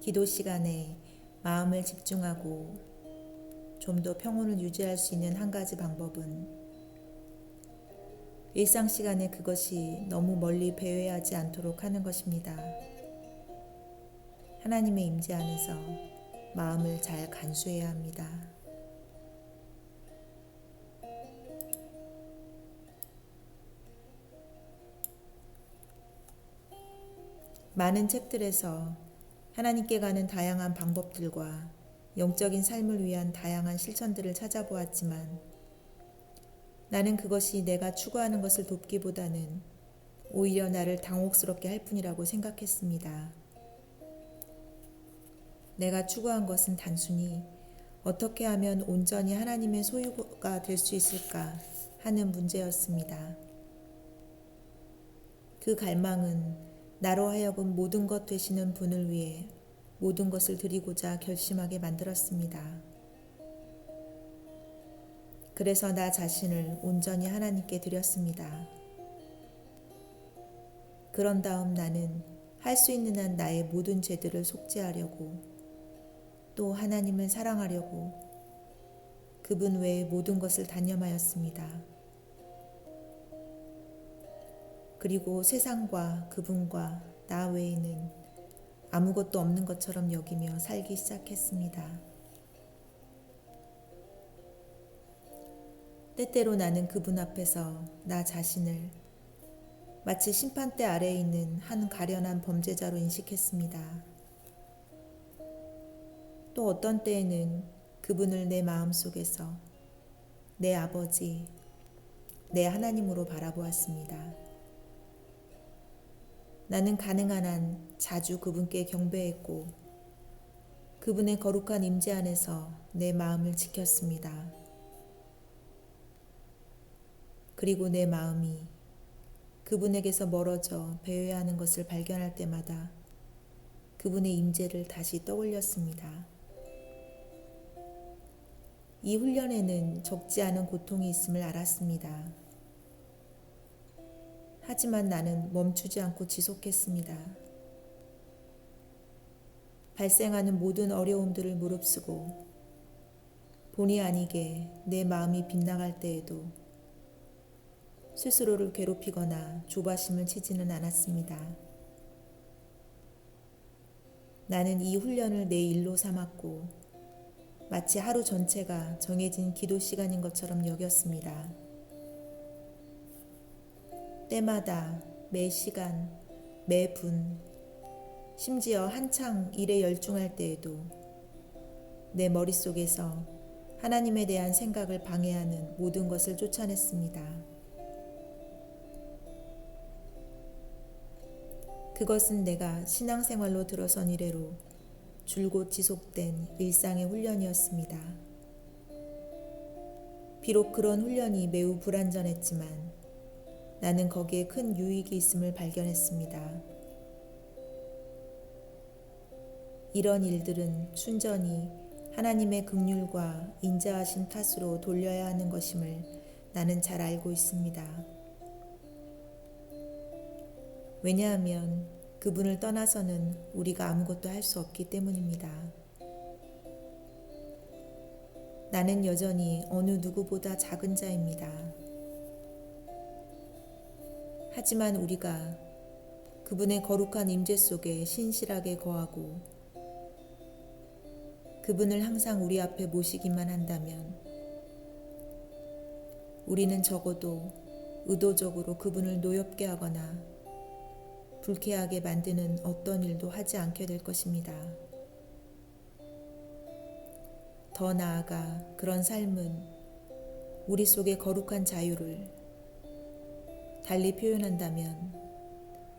기도 시간에 마음을 집중하고 좀 더 평온을 유지할 수 있는 한 가지 방법은 일상 시간에 그것이 너무 멀리 배회하지 않도록 하는 것입니다. 하나님의 임재 안에서 마음을 잘 간수해야 합니다. 많은 책들에서 하나님께 가는 다양한 방법들과 영적인 삶을 위한 다양한 실천들을 찾아보았지만 나는 그것이 내가 추구하는 것을 돕기보다는 오히려 나를 당혹스럽게 할 뿐이라고 생각했습니다. 내가 추구한 것은 단순히 어떻게 하면 온전히 하나님의 소유가 될 수 있을까 하는 문제였습니다. 그 갈망은 나로 하여금 모든 것 되시는 분을 위해 모든 것을 드리고자 결심하게 만들었습니다. 그래서 나 자신을 온전히 하나님께 드렸습니다. 그런 다음 나는 할 수 있는 한 나의 모든 죄들을 속죄하려고 또 하나님을 사랑하려고 그분 외의 모든 것을 단념하였습니다. 그리고 세상과 그분과 나 외에는 아무것도 없는 것처럼 여기며 살기 시작했습니다. 때때로 나는 그분 앞에서 나 자신을 마치 심판대 아래에 있는 한 가련한 범죄자로 인식했습니다. 또 어떤 때에는 그분을 내 마음속에서 내 아버지, 내 하나님으로 바라보았습니다. 나는 가능한 한 자주 그분께 경배했고 그분의 거룩한 임재 안에서 내 마음을 지켰습니다. 그리고 내 마음이 그분에게서 멀어져 배회하는 것을 발견할 때마다 그분의 임재를 다시 떠올렸습니다. 이 훈련에는 적지 않은 고통이 있음을 알았습니다. 하지만 나는 멈추지 않고 지속했습니다. 발생하는 모든 어려움들을 무릅쓰고 본의 아니게 내 마음이 빗나갈 때에도 스스로를 괴롭히거나 조바심을 치지는 않았습니다. 나는 이 훈련을 내 일로 삼았고 마치 하루 전체가 정해진 기도 시간인 것처럼 여겼습니다. 때마다 매 시간, 매 분, 심지어 한창 일에 열중할 때에도 내 머릿속에서 하나님에 대한 생각을 방해하는 모든 것을 쫓아냈습니다. 그것은 내가 신앙생활로 들어선 이래로 줄곧 지속된 일상의 훈련이었습니다. 비록 그런 훈련이 매우 불완전했지만 나는 거기에 큰 유익이 있음을 발견했습니다. 이런 일들은 순전히 하나님의 긍휼과 인자하신 탓으로 돌려야 하는 것임을 나는 잘 알고 있습니다. 왜냐하면 그분을 떠나서는 우리가 아무것도 할 수 없기 때문입니다. 나는 여전히 어느 누구보다 작은 자입니다. 하지만 우리가 그분의 거룩한 임재 속에 신실하게 거하고 그분을 항상 우리 앞에 모시기만 한다면 우리는 적어도 의도적으로 그분을 노엽게 하거나 불쾌하게 만드는 어떤 일도 하지 않게 될 것입니다. 더 나아가 그런 삶은 우리 속의 거룩한 자유를 달리 표현한다면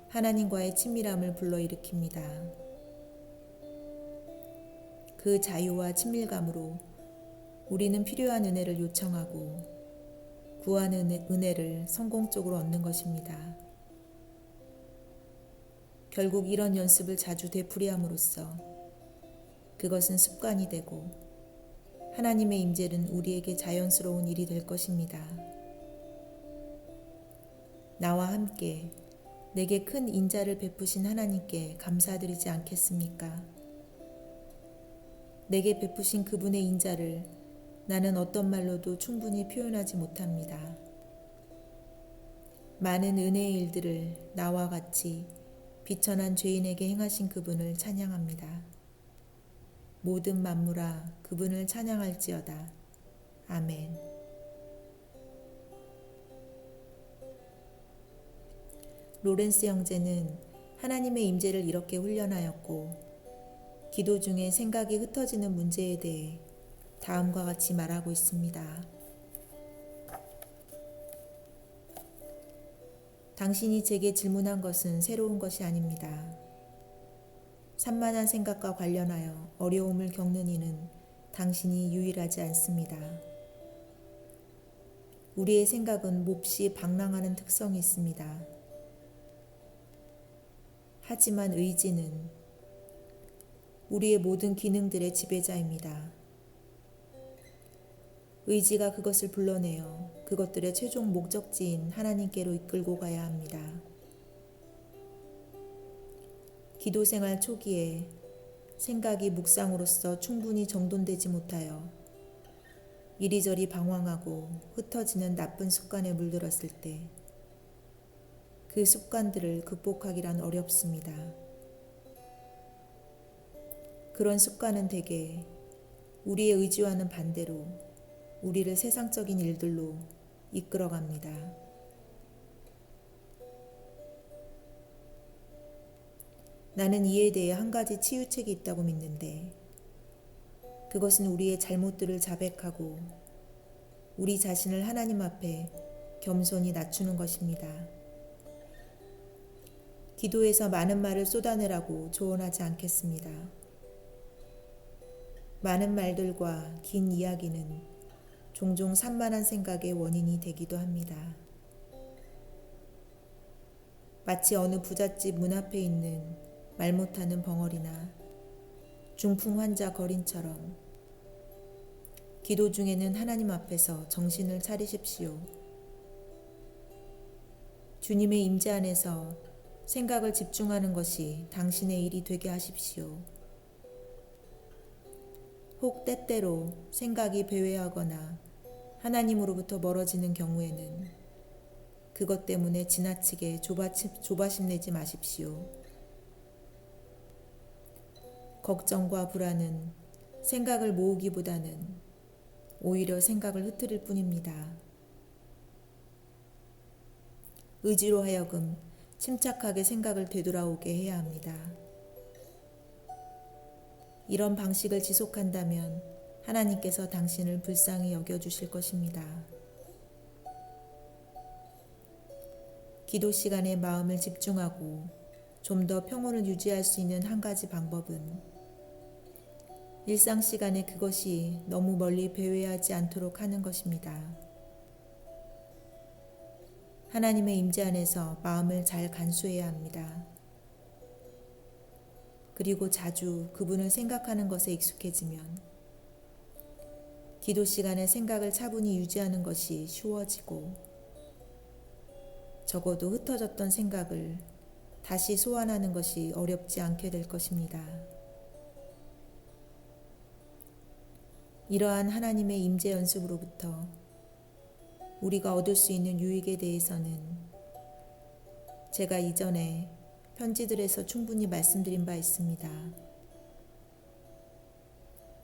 하나님과의 친밀함을 불러일으킵니다. 그 자유와 친밀감으로 우리는 필요한 은혜를 요청하고 구하는 은혜를 성공적으로 얻는 것입니다. 결국 이런 연습을 자주 되풀이함으로써 그것은 습관이 되고 하나님의 임재는 우리에게 자연스러운 일이 될 것입니다. 나와 함께 내게 큰 인자를 베푸신 하나님께 감사드리지 않겠습니까? 내게 베푸신 그분의 인자를 나는 어떤 말로도 충분히 표현하지 못합니다. 많은 은혜의 일들을 나와 같이 비천한 죄인에게 행하신 그분을 찬양합니다. 모든 만물아 그분을 찬양할지어다. 아멘. 로렌스 형제는 하나님의 임재를 이렇게 훈련하였고 기도 중에 생각이 흩어지는 문제에 대해 다음과 같이 말하고 있습니다. 당신이 제게 질문한 것은 새로운 것이 아닙니다. 산만한 생각과 관련하여 어려움을 겪는 이는 당신이 유일하지 않습니다. 우리의 생각은 몹시 방랑하는 특성이 있습니다. 하지만 의지는 우리의 모든 기능들의 지배자입니다. 의지가 그것을 불러내어 그것들의 최종 목적지인 하나님께로 이끌고 가야 합니다. 기도 생활 초기에 생각이 묵상으로서 충분히 정돈되지 못하여 이리저리 방황하고 흩어지는 나쁜 습관에 물들었을 때 그 습관들을 극복하기란 어렵습니다. 그런 습관은 대개 우리의 의지와는 반대로 우리를 세상적인 일들로 이끌어갑니다. 나는 이에 대해 한 가지 치유책이 있다고 믿는데 그것은 우리의 잘못들을 자백하고 우리 자신을 하나님 앞에 겸손히 낮추는 것입니다. 기도에서 많은 말을 쏟아내라고 조언하지 않겠습니다. 많은 말들과 긴 이야기는 종종 산만한 생각의 원인이 되기도 합니다. 마치 어느 부잣집 문 앞에 있는 말 못하는 벙어리나 중풍 환자 거린처럼 기도 중에는 하나님 앞에서 정신을 차리십시오. 주님의 임재 안에서 생각을 집중하는 것이 당신의 일이 되게 하십시오. 혹 때때로 생각이 배회하거나 하나님으로부터 멀어지는 경우에는 그것 때문에 지나치게 조바심 내지 마십시오. 걱정과 불안은 생각을 모으기보다는 오히려 생각을 흩트릴 뿐입니다. 의지로 하여금 침착하게 생각을 되돌아오게 해야 합니다. 이런 방식을 지속한다면 하나님께서 당신을 불쌍히 여겨주실 것입니다. 기도 시간에 마음을 집중하고 좀 더 평온을 유지할 수 있는 한 가지 방법은 일상 시간에 그것이 너무 멀리 배회하지 않도록 하는 것입니다. 하나님의 임재 안에서 마음을 잘 간수해야 합니다. 그리고 자주 그분을 생각하는 것에 익숙해지면 기도 시간에 생각을 차분히 유지하는 것이 쉬워지고 적어도 흩어졌던 생각을 다시 소환하는 것이 어렵지 않게 될 것입니다. 이러한 하나님의 임재 연습으로부터 우리가 얻을 수 있는 유익에 대해서는 제가 이전에 편지들에서 충분히 말씀드린 바 있습니다.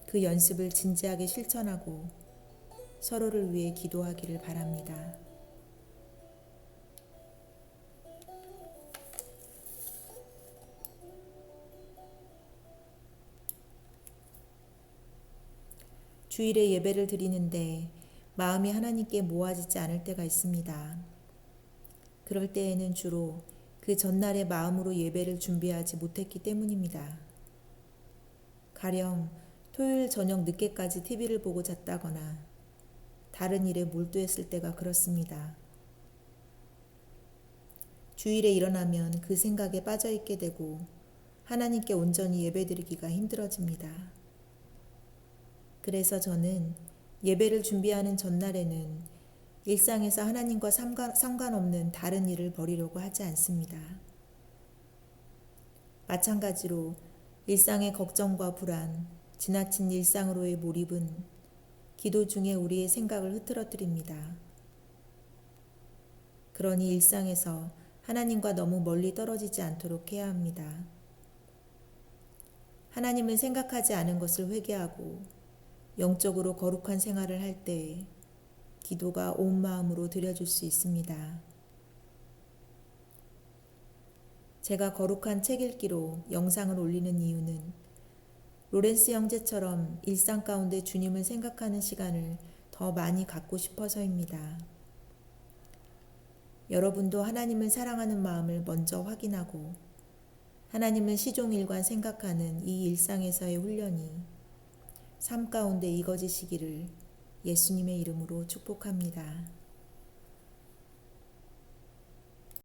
그 연습을 진지하게 실천하고 서로를 위해 기도하기를 바랍니다. 주일에 예배를 드리는데 마음이 하나님께 모아지지 않을 때가 있습니다. 그럴 때에는 주로 그 전날의 마음으로 예배를 준비하지 못했기 때문입니다. 가령 토요일 저녁 늦게까지 TV를 보고 잤다거나 다른 일에 몰두했을 때가 그렇습니다. 주일에 일어나면 그 생각에 빠져있게 되고 하나님께 온전히 예배드리기가 힘들어집니다. 그래서 저는 예배를 준비하는 전날에는 일상에서 하나님과 상관없는 다른 일을 벌이려고 하지 않습니다. 마찬가지로 일상의 걱정과 불안, 지나친 일상으로의 몰입은 기도 중에 우리의 생각을 흐트러뜨립니다. 그러니 일상에서 하나님과 너무 멀리 떨어지지 않도록 해야 합니다. 하나님을 생각하지 않은 것을 회개하고 영적으로 거룩한 생활을 할 때 기도가 온 마음으로 드려질 수 있습니다. 제가 거룩한 책 읽기로 영상을 올리는 이유는 로렌스 형제처럼 일상 가운데 주님을 생각하는 시간을 더 많이 갖고 싶어서입니다. 여러분도 하나님을 사랑하는 마음을 먼저 확인하고 하나님을 시종일관 생각하는 이 일상에서의 훈련이 삶 가운데 이거지시기를 예수님의 이름으로 축복합니다.